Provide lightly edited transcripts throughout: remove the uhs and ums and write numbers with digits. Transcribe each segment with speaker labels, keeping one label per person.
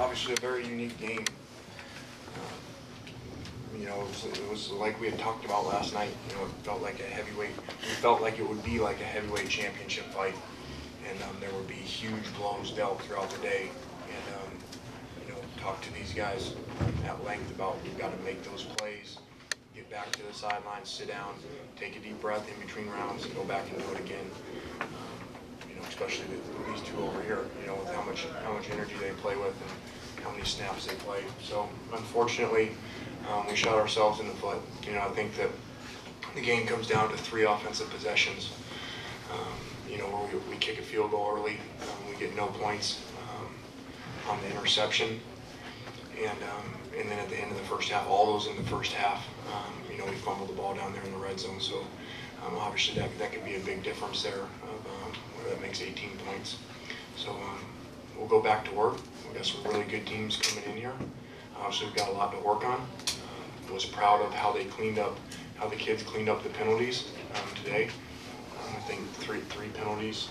Speaker 1: obviously a very unique game. It was like we had talked about last night. It felt like a heavyweight. We felt like it would be like a heavyweight championship fight, and there would be huge blows dealt throughout the day. And talk to these guys at length about we've got to make those plays, get back to the sidelines, sit down, take a deep breath in between rounds, and go back and do it again. Especially these two over here. With how much energy they play with and how many snaps they play. So unfortunately, we shot ourselves in the foot. I think that the game comes down to 3 offensive possessions. Where we kick a field goal early, we get no points on the interception, and then at the end of the first half, all those in the first half, we fumbled the ball down there in the red zone. So obviously that could be a big difference there of where that makes 18 points. So we'll go back to work. We've got some really good teams coming in here. So we've got a lot to work on. Was proud of how the kids cleaned up the penalties today. I think three penalties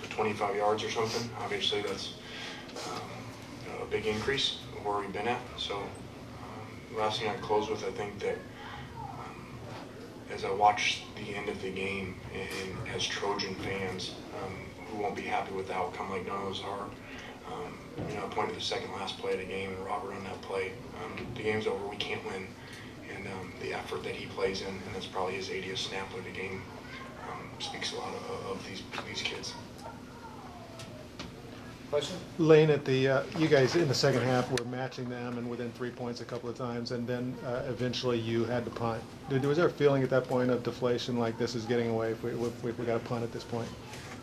Speaker 1: for 25 yards or something. Obviously that's a big increase of where we've been at. So last thing I close with, I think that as I watch the end of the game and as Trojan fans who won't be happy with the outcome like none of us are, I pointed to the second last play of the game and Robert on that play. The game's over, we can't win. And the effort that he plays in, and that's probably his 80th snap of the game, speaks a lot of these kids.
Speaker 2: Question?
Speaker 3: Lane, you guys in the second half were matching them and within 3 points a couple of times, and then eventually you had to punt. Was there a feeling at that point of deflation, like this is getting away if we got to punt at this point?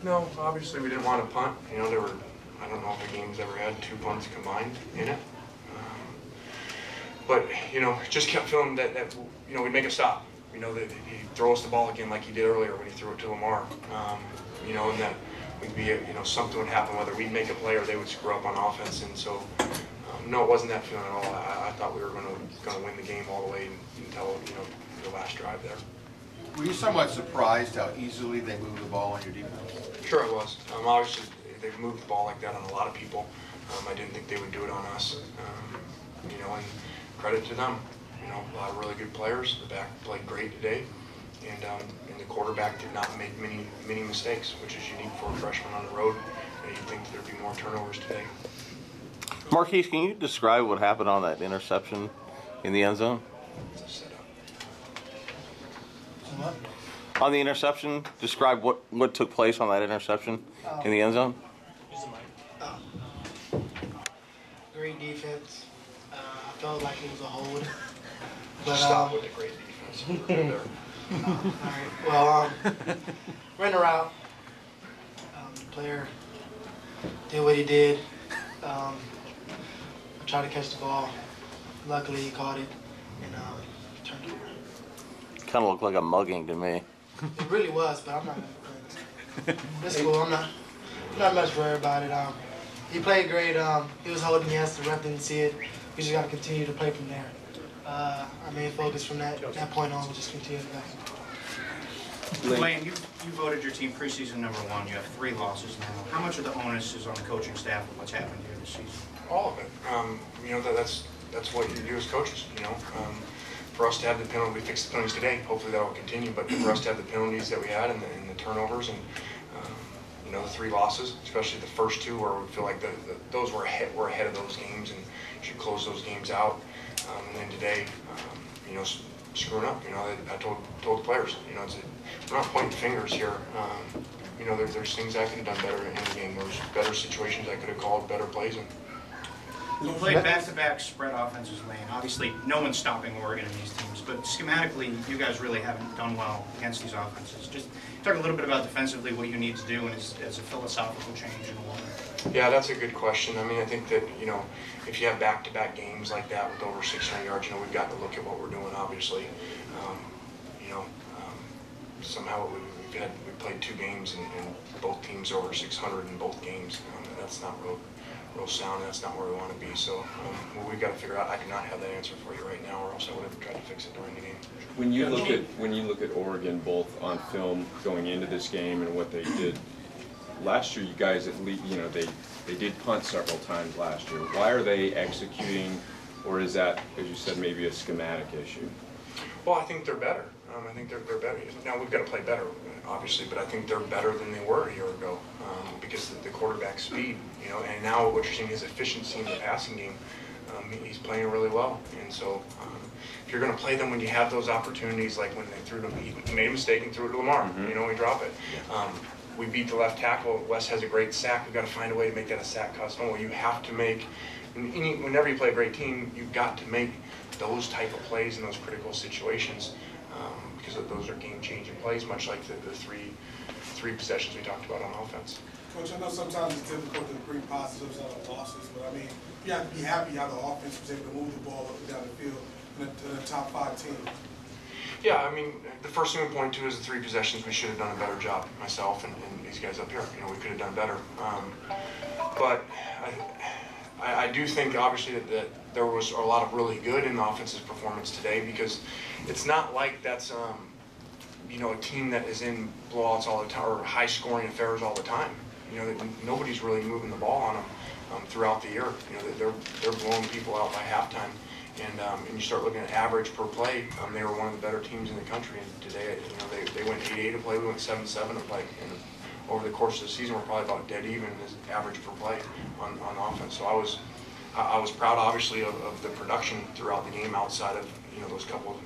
Speaker 1: No, obviously we didn't want to punt. There were, I don't know if the game's ever had 2 punts combined in it. But, just kept feeling that we'd make a stop. That he'd throw us the ball again like he did earlier when he threw it to Lamar. And that we'd be, something would happen, whether we'd make a play or they would screw up on offense. And so, no, it wasn't that feeling at all. I thought we were going to win the game all the way until, the last drive there.
Speaker 2: Were you somewhat surprised how easily they moved the ball on your defense?
Speaker 1: Sure, I was. Obviously, they've moved the ball like that on a lot of people. I didn't think they would do it on us. And credit to them. A lot of really good players. The back played great today, and the quarterback did not make many mistakes, which is unique for a freshman on the road. You'd think there'd be more turnovers today.
Speaker 4: Marquise, can you describe what happened on that interception in the end zone?
Speaker 1: It's a setup.
Speaker 4: On the interception, describe what took place on that interception in the end zone.
Speaker 5: Great defense. I felt like it was a hold. But,
Speaker 1: Stop with the great defense.
Speaker 5: all right. Well, ran a route. The player did what he did. I tried to catch the ball. Luckily, he caught it and turned it over.
Speaker 4: Kind of looked like a mugging to me.
Speaker 5: It really was, but I'm not going to complain. It's cool. I'm not much worried about it. He played great. He was holding yes. The ref didn't see it. We just got to continue to play from there. Our main focus from that point on was just continue to go.
Speaker 6: Lane, you voted your team preseason #1. You have 3 losses now. How much of the onus is on the coaching staff of what's happened here this season?
Speaker 1: All of it. That's what you do as coaches. For us to have the penalty, we fixed the penalties today. Hopefully that will continue. But for us to have the penalties that we had and the turnovers and the 3 losses, especially the first 2, where we feel like those were ahead of those games and should close those games out. And then today, screwing up. I told the players, we're not pointing fingers here. There's things I could have done better in the game. There's better situations I could have called better plays in.
Speaker 6: You played back-to-back spread offenses, Lane. Obviously, no one's stopping Oregon in these teams, but schematically, you guys really haven't done well against these offenses. Just talk a little bit about defensively what you need to do and as a philosophical change in order.
Speaker 1: Yeah, that's a good question. I think that, if you have back-to-back games like that with over 600 yards, we've got to look at what we're doing, obviously. Somehow we played 2 games and both teams over 600 in both games. That's not real sound. That's not where we want to be. So we've got to figure out. I do not have that answer for you right now, or else I would have tried to fix it during the game.
Speaker 7: When you look at Oregon, both on film going into this game and what they did last year you guys at least, they did punt several times last year. Why are they executing, or is that, as you said, maybe a schematic issue?
Speaker 1: Well, I think they're better. I think they're better. Now, we've got to play better, obviously, but I think they're better than they were a year ago because of the quarterback speed, and now what you're seeing is efficiency in the passing game. He's playing really well, and so if you're going to play them when you have those opportunities, like when they threw them, he made a mistake and threw it to Lamar, we drop it. We beat the left tackle. Wes has a great sack. We've got to find a way to make that a sack custom. You have to make, whenever you play a great team, you've got to make those type of plays in those critical situations because those are game-changing plays, much like the three possessions we talked about on offense.
Speaker 8: Coach, I know sometimes it's difficult to bring positives out of losses, but I mean, you have to be happy how the offense was able to move the ball up and down the field in the top 5 teams. Yeah,
Speaker 1: I mean, the first thing we point to is the 3 possessions. We should have done a better job, myself and these guys up here. We could have done better. But I do think, obviously, that there was a lot of really good in the offensive performance today because it's not like that's, a team that is in blowouts all the time or high-scoring affairs all the time. Nobody's really moving the ball on them throughout the year. They're blowing people out by halftime. And you start looking at average per play, they were one of the better teams in the country. And today, they went 8-8 a play, we went 7-7 a play. And over the course of the season, we're probably about dead even as average per play on offense. So I was proud, obviously, of the production throughout the game outside of those couple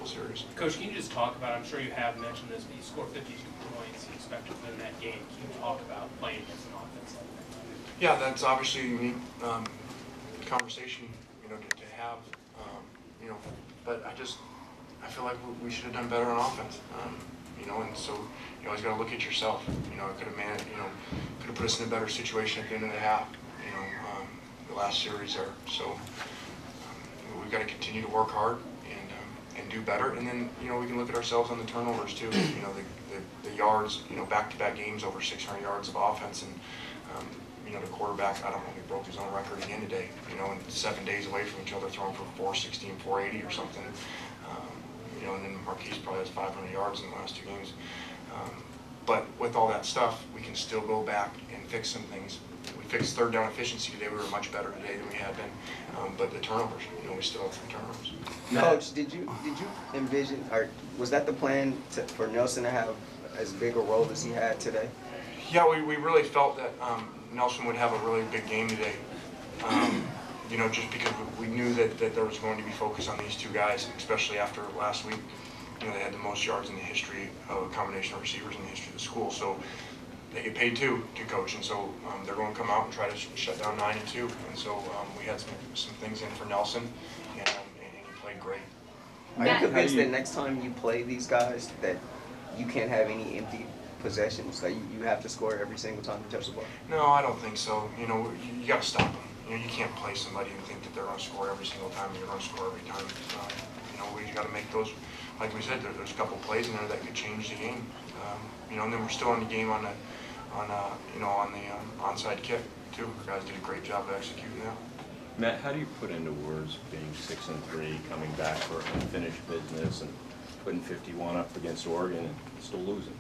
Speaker 1: series.
Speaker 9: Coach, can you just talk about? I'm sure you have mentioned this, but you scored 52 points. You expect to win that game. Can you talk about playing against an offense like that?
Speaker 1: Yeah, that's obviously a unique conversation, to have, but I feel like we should have done better on offense, and so you always got to look at yourself. It could have put us in a better situation at the end of the half. The last series there, so we've got to continue to work hard and do better, and then we can look at ourselves on the turnovers too. The yards, back-to-back games over 600 yards of offense, and the quarterback, I don't know, he broke his own record again today, and 7 days away from each other, throwing for 460 and 480 or something. And then Marquise probably has 500 yards in the last 2 games. But with all that stuff, we can still go back and fix some things. We fixed third down efficiency today. We were much better today than we had been. But the turnovers, we still have 3 turnovers.
Speaker 10: Coach, did you envision, or was that the plan for Nelson to have as big a role as he had today?
Speaker 1: Yeah, we really felt that Nelson would have a really big game today. Just because we knew that there was going to be focus on these 2 guys, especially after last week. They had the most yards in the history of a combination of receivers in the history of the school. So they get paid to coach, and so they're going to come out and try to shut down 9 and 2. And so we had some things in for Nelson, and he played great.
Speaker 10: Are you convinced that next time you play these guys that you can't have any empty possessions, that you have to score every single time you touch the ball?
Speaker 1: No, I don't think so. You got to stop them. You can't play somebody and think that they're going to score every single time and you're going to score every time. We got to make those, like we said, there's a couple plays in there that could change the game. And then we're still in the game on the onside kick too. Our guys did a great job of executing that.
Speaker 7: Matt, how do you put into words being 6-3, coming back for unfinished business and putting 51 up against Oregon and still losing?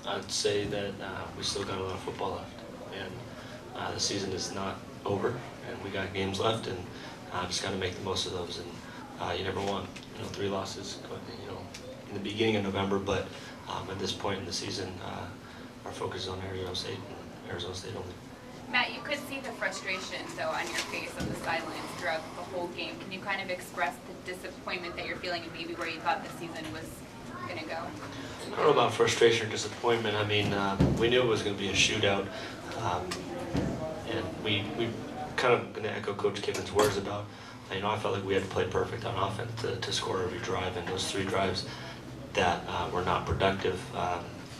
Speaker 11: I'd say that we still got a lot of football left, and the season is not over, and we got games left, and just got to make the most of those. And you never want 3 losses, in the beginning of November, but at this point in the season, our focus is on Arizona State and Arizona State only.
Speaker 12: Matt, you could see the frustration, though, on your face of the sidelines throughout the whole game. Can you kind of express the disappointment that you're feeling and maybe where you thought the season was going to go?
Speaker 11: I don't know about frustration or disappointment. I mean, we knew it was going to be a shootout, and we kind of going to echo Coach Kiffin's words about, I felt like we had to play perfect on offense to score every drive, and those 3 drives that were not productive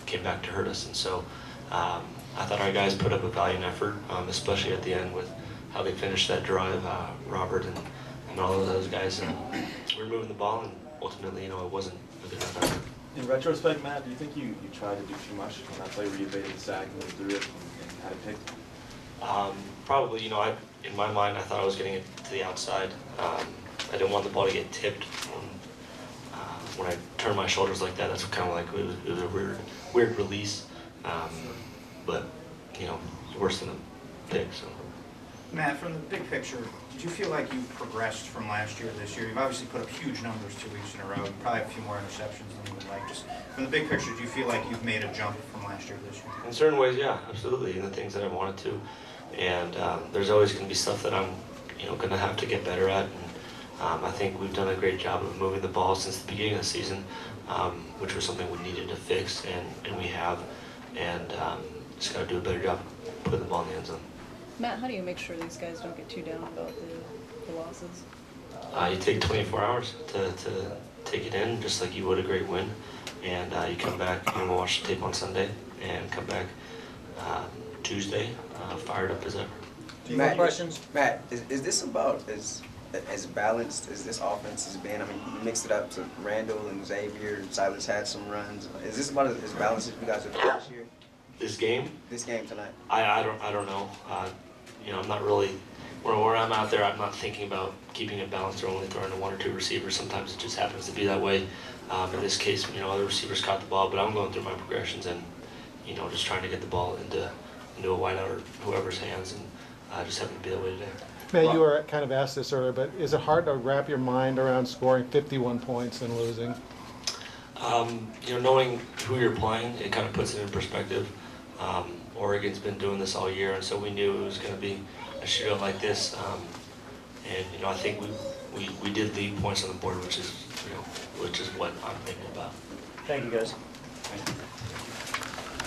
Speaker 11: came back to hurt us. And so I thought our guys put up a valiant effort, especially at the end with how they finished that drive, Robert and all of those guys. And we were moving the ball, and ultimately, it wasn't a good enough effort.
Speaker 13: In retrospect, Matt, do you think you tried to do too much on that play where you evaded the sack and moved through it and had it picked?
Speaker 11: Probably, in my mind, I thought I was getting it to the outside. I didn't want the ball to get tipped. When I turned my shoulders like that, that's kind of like, it was a weird release. But, worse than a pick. So.
Speaker 6: Matt, from the big picture, did you feel like you progressed from last year to this year? You've obviously put up huge numbers 2 weeks in a row. You probably have a few more interceptions than you would like. Just from the big picture, do you feel like you've made a jump from last year to this year?
Speaker 11: In certain ways, yeah, absolutely. And the things that I wanted to, and there's always going to be stuff that I'm, going to have to get better at. And I think we've done a great job of moving the ball since the beginning of the season, which was something we needed to fix, and we have. And just got to do a better job putting the ball in the end zone.
Speaker 14: Matt, how do you make sure these guys don't get too down about the losses?
Speaker 11: You take 24 hours to take it in, just like you would a great win. And you come back, we'll watch the tape on Sunday, and come back Tuesday, fired up as ever.
Speaker 10: Matt, questions? Matt, is this about as balanced as this offense has been? I mean, you mixed it up to Randall and Xavier. Silas had some runs. Is this about as balanced as you guys have been this year?
Speaker 11: This game?
Speaker 10: This game tonight.
Speaker 11: I don't know. I'm not really where I'm out there. I'm not thinking about keeping it balanced or only throwing to 1 or 2 receivers. Sometimes it just happens to be that way. In this case, other receivers caught the ball, but I'm going through my progressions and just trying to get the ball into a wideout or whoever's hands, and just happened to be that way today.
Speaker 3: Matt, you were kind of asked this earlier, but is it hard to wrap your mind around scoring 51 points and losing?
Speaker 11: Knowing who you're playing, it kind of puts it in perspective. Oregon's been doing this all year, and so we knew it was going to be a shootout like this. And I think we did leave points on the board, which is what I'm thinking about.
Speaker 15: Thank you, guys.
Speaker 11: Thank you.